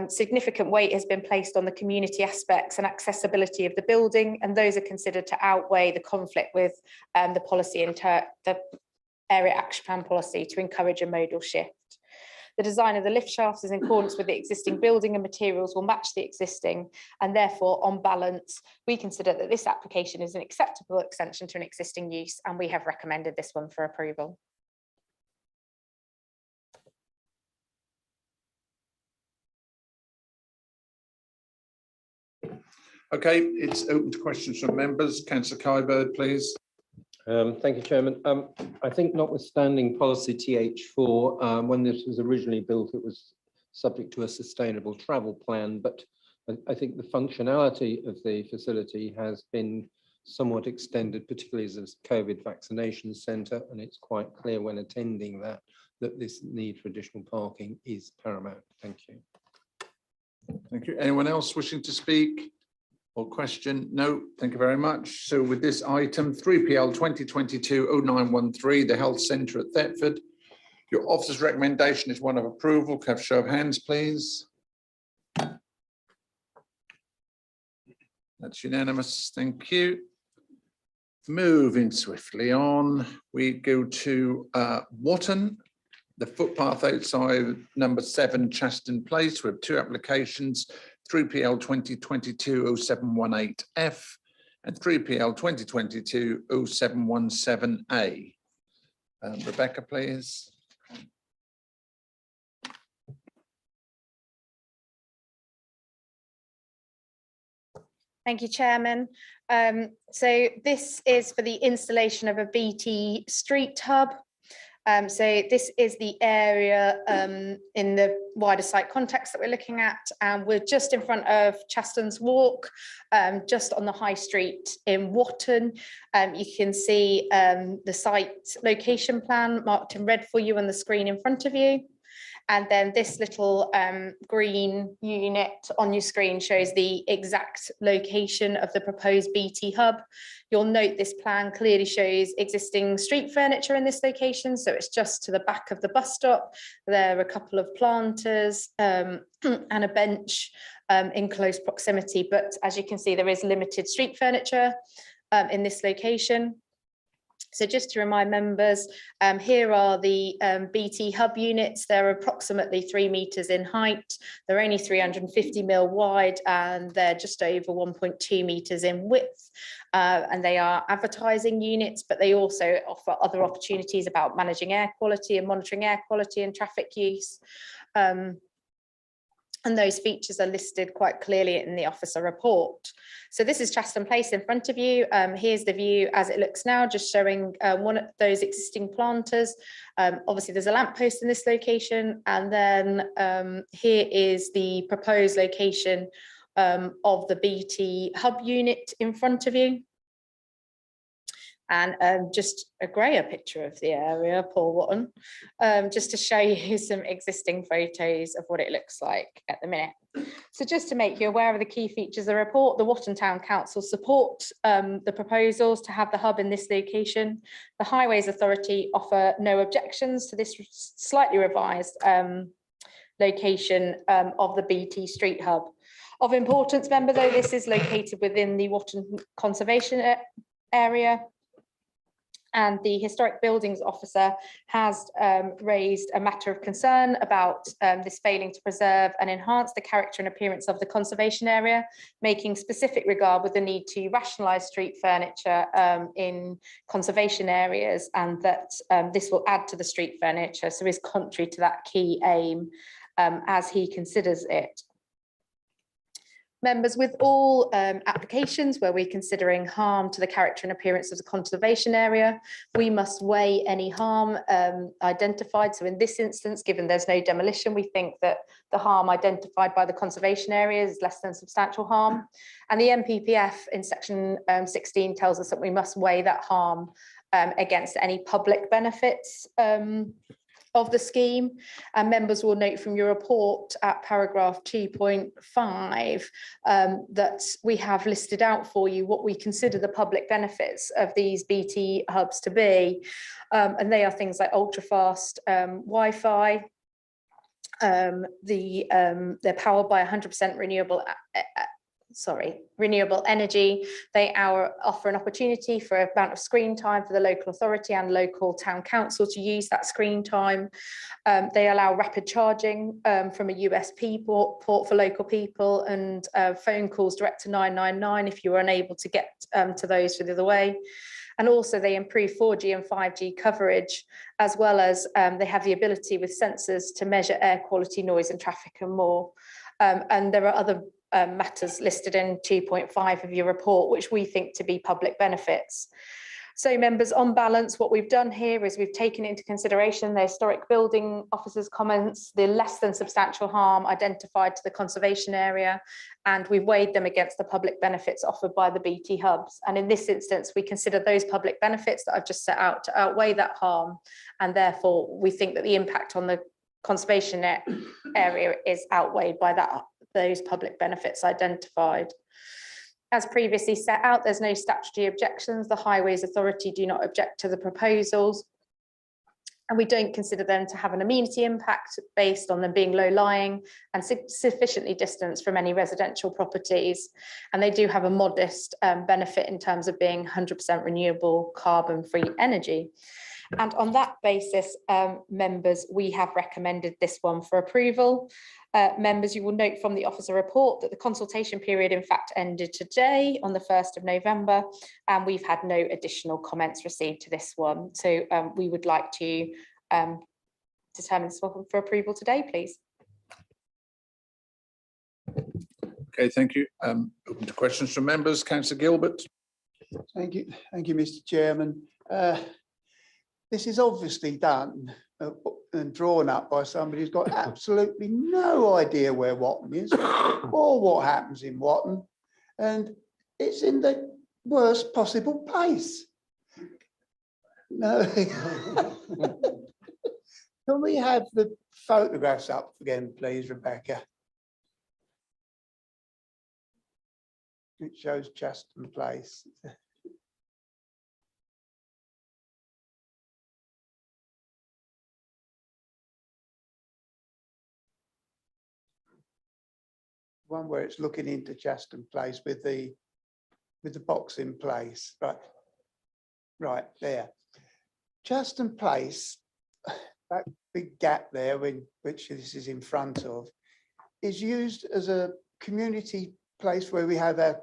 Significant weight has been placed on the community aspects and accessibility of the building, and those are considered to outweigh the conflict with the policy and the area action plan policy to encourage a modal shift. The design of the lift shafts is in accordance with the existing building and materials will match the existing, and therefore on balance we consider that this application is an acceptable extension to an existing use, and we have recommended this one for approval. Okay, it's open to questions from members. Councillor Kyburd, please. Thank you, Chairman. I think notwithstanding policy TH4, when this was originally built, it was subject to a sustainable travel plan, but I think the functionality of the facility has been somewhat extended, particularly as a COVID vaccination centre, and it's quite clear when attending that this need for additional parking is paramount. Thank you. Thank you. Anyone else wishing to speak or question? No, thank you very much. So with this item 3PL 2022-0913, the Health Centre at Thetford, your officer's recommendation is one of approval. Can I have a show of hands, please? That's unanimous. Thank you. Moving swiftly on, we go to Watton, the footpath outside number 7 Chaston Place. We have 2 applications, 3PL 2022-0718F and 3PL 2022-0717A. Rebecca, please. Thank you, Chairman. So this is for the installation of a BT street hub. So this is the area in the wider site context that we're looking at, and we're just in front of Chaston's Walk, just on the high street in Watton. You can see the site location plan marked in red for you on the screen in front of you. And then this little green unit on your screen shows the exact location of the proposed BT hub. You'll note this plan clearly shows existing street furniture in this location, so it's just to the back of the bus stop. There are a couple of planters and a bench in close proximity, but as you can see, there is limited street furniture in this location. So just to remind members, here are the BT hub units. They're approximately 3 metres in height. They're only 350 mil wide and they're just over 1.2 metres in width. And they are advertising units, but they also offer other opportunities about managing air quality and monitoring air quality and traffic use. And those features are listed quite clearly in the officer report. So this is Chaston Place in front of you. Here's the view as it looks now, just showing one of those existing planters. Obviously, there's a lamppost in this location. And then here is the proposed location of the BT hub unit in front of you. And just a grayer picture of the area, Paul Watton, just to show you some existing photos of what it looks like at the minute. So just to make you aware of the key features of the report, the Watton Town Council support the proposals to have the hub in this location. The Highways Authority offer no objections to this slightly revised location of the BT Street Hub. Of importance, member, though, this is located within the Watton Conservation Area. And the Historic Buildings Officer has raised a matter of concern about this failing to preserve and enhance the character and appearance of the conservation area, making specific regard with the need to rationalise street furniture in conservation areas, and that this will add to the street furniture, so is contrary to that key aim as he considers it. Members, with all applications where we're considering harm to the character and appearance of the conservation area, we must weigh any harm identified. So in this instance, given there's no demolition, we think that the harm identified by the conservation area is less than substantial harm. And the NPPF in section 16 tells us that we must weigh that harm against any public benefits of the scheme. And members will note from your report at paragraph 2.5 that we have listed out for you what we consider the public benefits of these BT hubs to be. And they are things like ultra-fast Wi-Fi. They're powered by 100% renewable energy. They offer an opportunity for an amount of screen time for the local authority and local town council to use that screen time. They allow rapid charging from a USB port for local people, and phone calls direct to 999 if you're unable to get to those through the other way. And also they improve 4G and 5G coverage, as well as they have the ability with sensors to measure air quality, noise and traffic and more. And there are other matters listed in 2.5 of your report, which we think to be public benefits. So members, on balance, what we've done here is we've taken into consideration the Historic Building Officer's comments, the less than substantial harm identified to the conservation area, and we've weighed them against the public benefits offered by the BT hubs. And in this instance, we consider those public benefits that I've just set out to outweigh that harm. And therefore, we think that the impact on the conservation area is outweighed by those public benefits identified. As previously set out, there's no statutory objections. The Highways Authority do not object to the proposals, and we don't consider them to have an amenity impact based on them being low-lying and sufficiently distanced from any residential properties. And they do have a modest benefit in terms of being 100% renewable carbon-free energy. And on that basis, members, we have recommended this one for approval. Members, you will note from the officer report that the consultation period in fact ended today on the 1st of November, and we've had no additional comments received to this one. So we would like to determine this one for approval today, please. Okay, thank you. Open to questions from members. Councillor Gilbert. Thank you, Mr. Chairman. This is obviously done and drawn up by somebody who's got absolutely no idea where Watton is or what happens in Watton, and it's in the worst possible place. No. Can we have the photographs up again, please, Rebecca? It shows Chaston Place. One where it's looking into Chaston Place with the box in place, right there. Chaston Place, that big gap there, which this is in front of, is used as a community place where we have a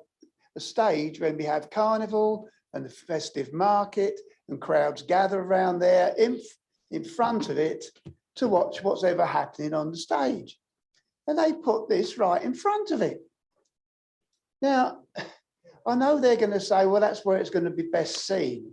stage when we have carnival and the festive market and crowds gather around there in front of it to watch what's ever happening on the stage. And they put this right in front of it. Now, I know they're going to say, well, that's where it's going to be best seen.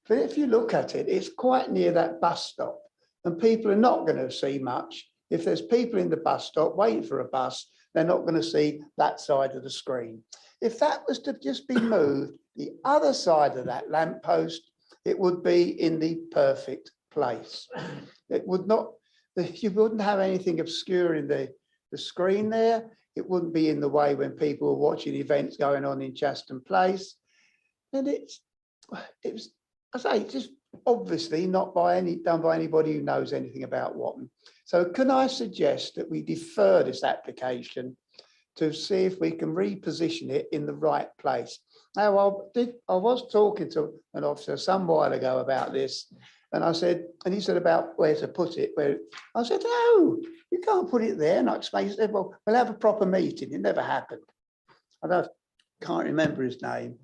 But if you look at it, it's quite near that bus stop and people are not going to see much. If there's people in the bus stop waiting for a bus, they're not going to see that side of the screen. If that was to just be moved, the other side of that lamppost, it would be in the perfect place. It would not, you wouldn't have anything obscuring the screen there. It wouldn't be in the way when people are watching events going on in Chaston Place. And it was, I say, just obviously not done by anybody who knows anything about Watton. So can I suggest that we defer this application to see if we can reposition it in the right place? Now, I was talking to an officer some while ago about this, and I said, and he said about where to put it. Where I said, no, you can't put it there. And I explained, he said, well, we'll have a proper meeting. It never happened. Can't remember his name,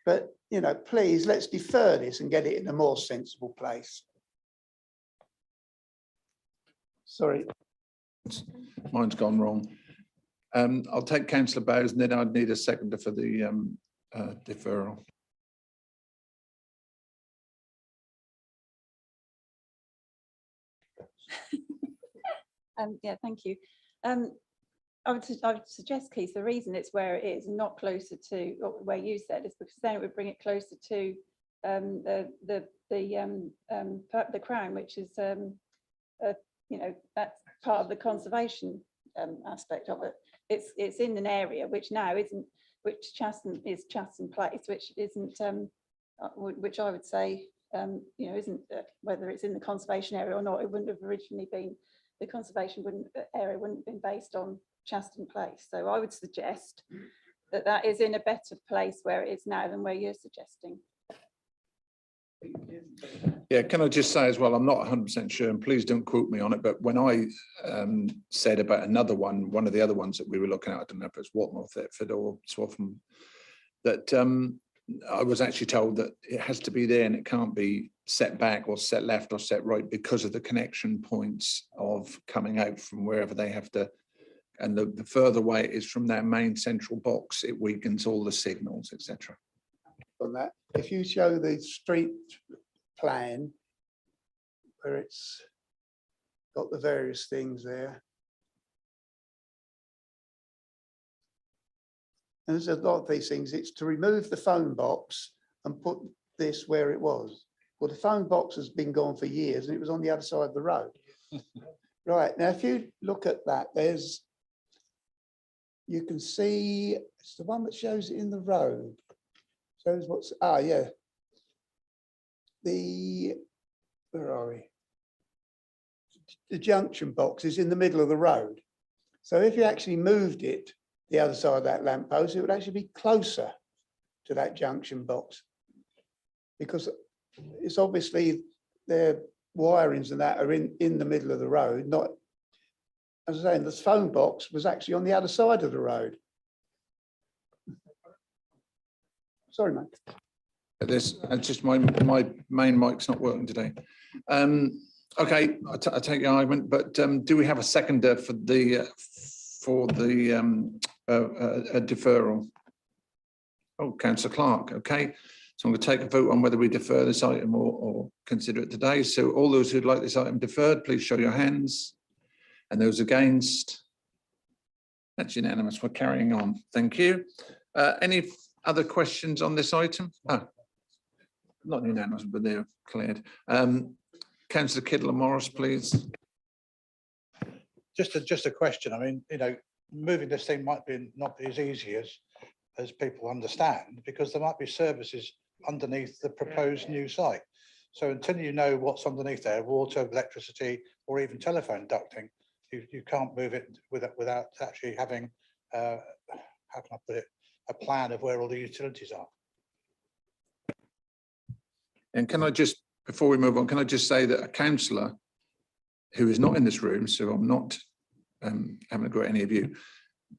but you know, please let's defer this and get it in a more sensible place. Sorry. Mine's gone wrong. I'll take Councillor Bowes and then I'd need a seconder for the deferral. Yeah, thank you. I would suggest, Keith, the reason it's where it is and not closer to where you said is because then it would bring it closer to the Crown, which is you know, that's part of the conservation aspect of it. It's in an area which now isn't, which Chaston Place, which isn't, which I would say, you know, isn't whether it's in the conservation area or not. It wouldn't have originally been, the conservation area wouldn't have been based on Chaston Place. So I would suggest that that is in a better place where it is now than where you're suggesting. Yeah, can I just say as well, I'm not 100% sure, and please don't quote me on it, but when I said about another one of the other ones that we were looking at, I don't know if it's Watton or Thetford or Swaffham, that I was actually told that it has to be there and it can't be set back or set left or set right because of the connection points of coming out from wherever they have to. And the further away it is from that main central box, it weakens all the signals, etc. On that, if you show the street plan where it's got the various things there, and there's a lot of these things, it's to remove the phone box and put this where it was. Well, the phone box has been gone for years and it was on the other side of the road. Right, now if you look at that, there's, you can see, it's the one that shows it in the road. Shows what's, yeah. Where are we? The junction box is in the middle of the road. So if you actually moved it the other side of that lamppost, it would actually be closer to that junction box. Because it's obviously their wirings and that are in the middle of the road, not, as I was saying, the phone box was actually on the other side of the road. Sorry, mate. This, it's just my main mic's not working today. Okay, I take your argument, but do we have a seconder for the deferral? Oh, Councillor Clark. Okay, so I'm going to take a vote on whether we defer this item or consider it today. So all those who'd like this item deferred, please show your hands. And those against? That's unanimous. We're carrying on. Thank you. Any other questions on this item? Oh, not unanimous, but they're cleared. Councillor Kidler Morris, please. Just a question. I mean, you know, moving this thing might be not be as easy as people understand, because there might be services underneath the proposed new site. So until you know what's underneath there, water, electricity, or even telephone ducting, you can't move it without actually having, how can I put it, a plan of where all the utilities are. And can I just before we move on, can I just say that a councillor who is not in this room, so I'm not having a go at any of you,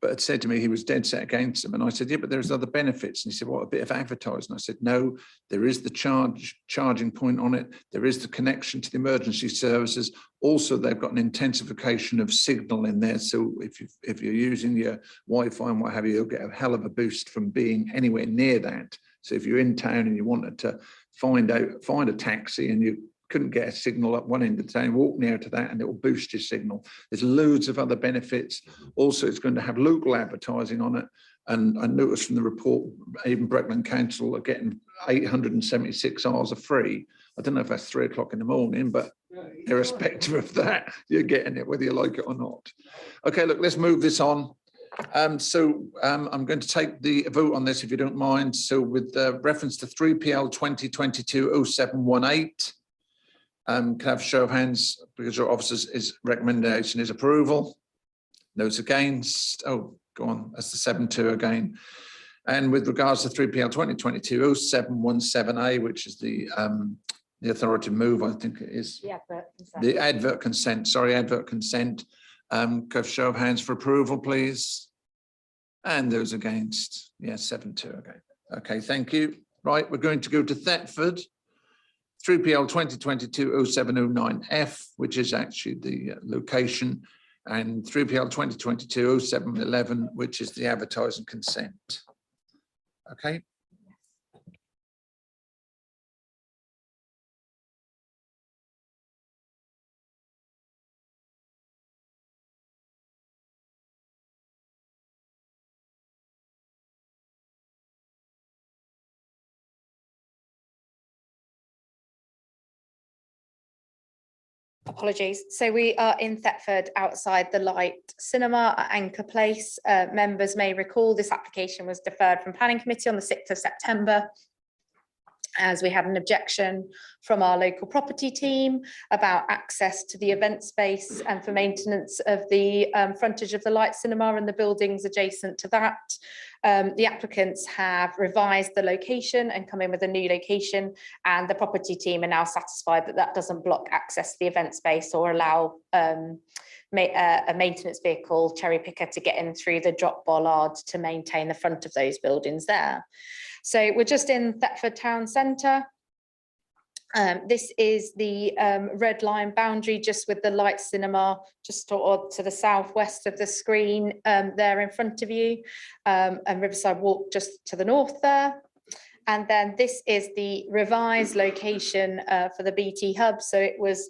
but had said to me he was dead set against them. And I said, yeah, but there's other benefits. And he said, what, a bit of advertising? I said, no, there is the charging point on it. There is the connection to the emergency services. Also, they've got an intensification of signal in there. So if you're using your Wi-Fi and what have you, you'll get a hell of a boost from being anywhere near that. So if you're in town and you wanted to find a taxi and you couldn't get a signal at one end of the town, walk near to that and it will boost your signal. There's loads of other benefits. Also, it's going to have local advertising on it. And I noticed from the report, even Breckland Council are getting 876 hours of free. I don't know if that's 3 o'clock in the morning, but irrespective of that, you're getting it, whether you like it or not. Okay, look, let's move this on. I'm going to take the vote on this, if you don't mind. So with reference to 3PL 2022-0718, can I have a show of hands, because your officer's recommendation is approval? Those against? Oh, go on, that's the 7-2 again. And with regards to 3PL 2022-0717A, which is the authority move, I think it is. Yeah, The advert consent, sorry, advert consent. Can I have a show of hands for approval, please? And those against? Yes, 7-2 again. Okay, thank you. Right, we're going to go to Thetford. 3PL 2022-0709F, which is actually the location, and 3PL 2022-0711, which is the advertising consent. Okay. Apologies. So we are in Thetford outside the Light Cinema at Anchor Place. Members may recall this application was deferred from Planning Committee on the 6th of September, as we had an objection from our local property team about access to the event space and for maintenance of the frontage of the Light Cinema and the buildings adjacent to that. The applicants have revised the location and come in with a new location, and the property team are now satisfied that that doesn't block access to the event space or allow a maintenance vehicle, cherry picker, to get in through the drop bollard to maintain the front of those buildings there. So we're just in Thetford town centre. This is the red line boundary, just with the Light Cinema just to the southwest of the screen there in front of you, and Riverside Walk just to the north there. And then this is the revised location for the BT hub. So it was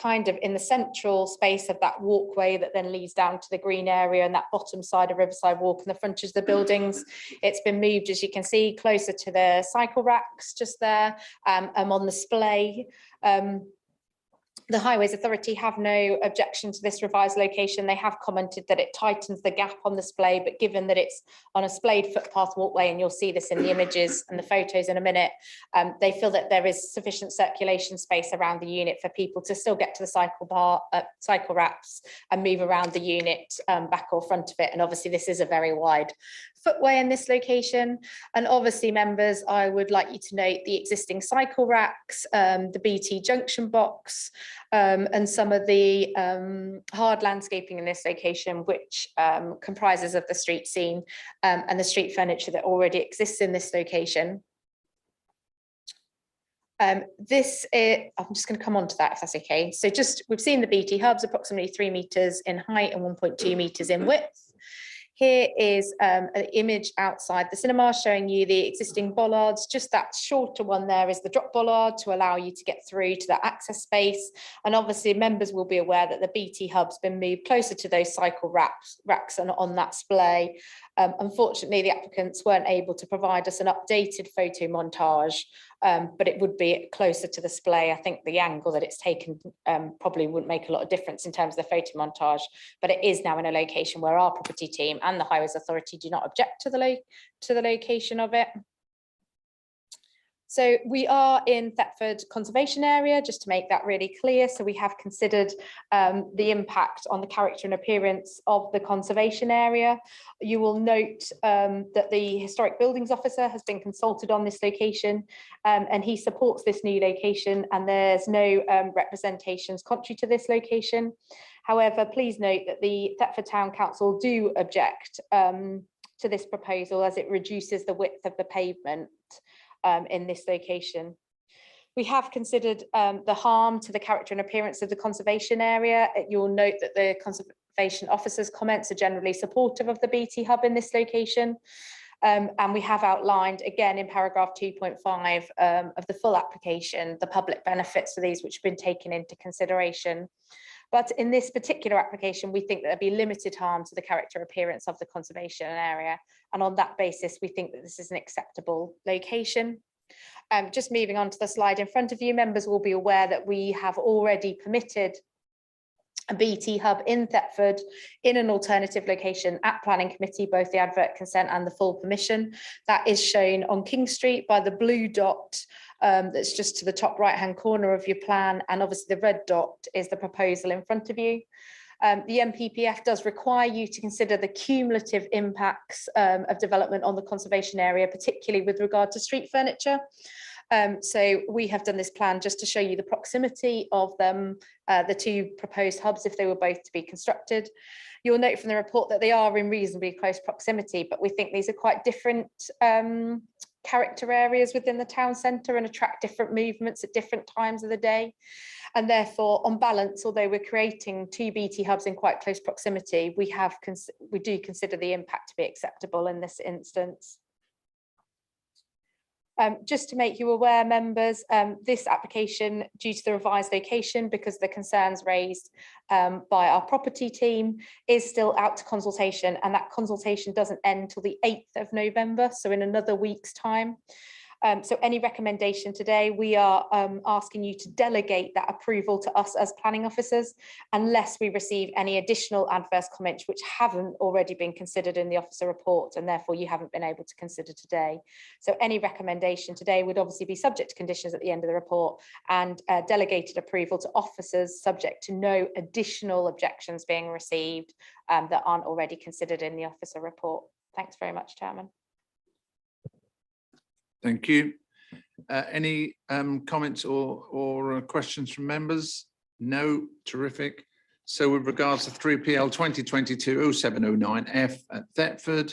kind of in the central space of that walkway that then leads down to the green area and that bottom side of Riverside Walk and the frontage of the buildings. It's been moved, as you can see, closer to the cycle racks just there. I'm on display. The Highways Authority have no objection to this revised location. They have commented that it tightens the gap on display, but given that it's on a splayed footpath walkway, and you'll see this in the images and the photos in a minute, they feel that there is sufficient circulation space around the unit for people to still get to the cycle racks and move around the unit back or front of it. And obviously this is a very wide footway in this location. And obviously, members, I would like you to note the existing cycle racks, the BT junction box, and some of the hard landscaping in this location, which comprises of the street scene and the street furniture that already exists in this location. I'm just going to come on to that, if that's okay. So we've seen the BT hubs, approximately 3 meters in height and 1.2 meters in width. Here is an image outside the cinema showing you the existing bollards. Just that shorter one there is the drop bollard to allow you to get through to that access space. And obviously members will be aware that the BT hub's been moved closer to those cycle racks and on that display. Unfortunately, the applicants weren't able to provide us an updated photo montage, but it would be closer to the display. I think the angle that it's taken probably wouldn't make a lot of difference in terms of the photo montage, but it is now in a location where our property team and the Highways Authority do not object to the location of it. So we are in Thetford Conservation Area, just to make that really clear. So we have considered the impact on the character and appearance of the conservation area. You will note that the Historic Buildings Officer has been consulted on this location, and he supports this new location, and there's no representations contrary to this location. However, please note that the Thetford Town Council do object to this proposal as it reduces the width of the pavement in this location. We have considered the harm to the character and appearance of the conservation area. You'll note that the conservation officer's comments are generally supportive of the BT hub in this location. And we have outlined again in paragraph 2.5 of the full application, the public benefits for these which have been taken into consideration. But in this particular application, we think that there'll be limited harm to the character appearance of the conservation area. And on that basis, we think that this is an acceptable location. Just moving on to the slide in front of you, members will be aware that we have already permitted a BT hub in Thetford in an alternative location at planning committee, both the advert consent and the full permission. That is shown on King Street by the blue dot that's just to the top right hand corner of your plan, and obviously the red dot is the proposal in front of you. The MPPF does require you to consider the cumulative impacts of development on the conservation area, particularly with regard to street furniture. So we have done this plan just to show you the proximity of them, the two proposed hubs, if they were both to be constructed. You'll note from the report that they are in reasonably close proximity, but we think these are quite different character areas within the town centre and attract different movements at different times of the day. And therefore, on balance, although we're creating two BT hubs in quite close proximity, we do consider the impact to be acceptable in this instance. Just to make you aware, members, this application, due to the revised location, because of the concerns raised by our property team, is still out to consultation, and that consultation doesn't end till the 8th of November, so in another week's time. So any recommendation today, we are asking you to delegate that approval to us as planning officers, unless we receive any additional adverse comments which haven't already been considered in the officer report, and therefore you haven't been able to consider today. So any recommendation today would obviously be subject to conditions at the end of the report, and delegated approval to officers subject to no additional objections being received that aren't already considered in the officer report. Thanks very much, Chairman. Thank you. Any comments or questions from members? No, terrific. So with regards to 3PL 2022-0709F at Thetford,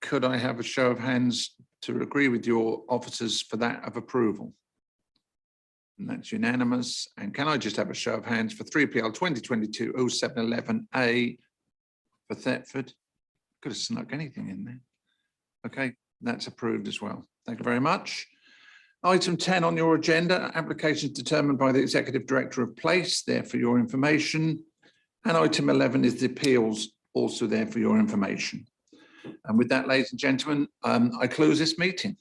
could I have a show of hands to agree with your officers for that of approval? And that's unanimous. And can I just have a show of hands for 3PL 2022-0711A for Thetford? Could have snuck anything in there. Okay. That's approved as well. Thank you very much. Item 10 on your agenda, applications determined by the Executive Director of Place, there for your information. And item 11 is the appeals, also there for your information. And with that, ladies and gentlemen, I close this meeting.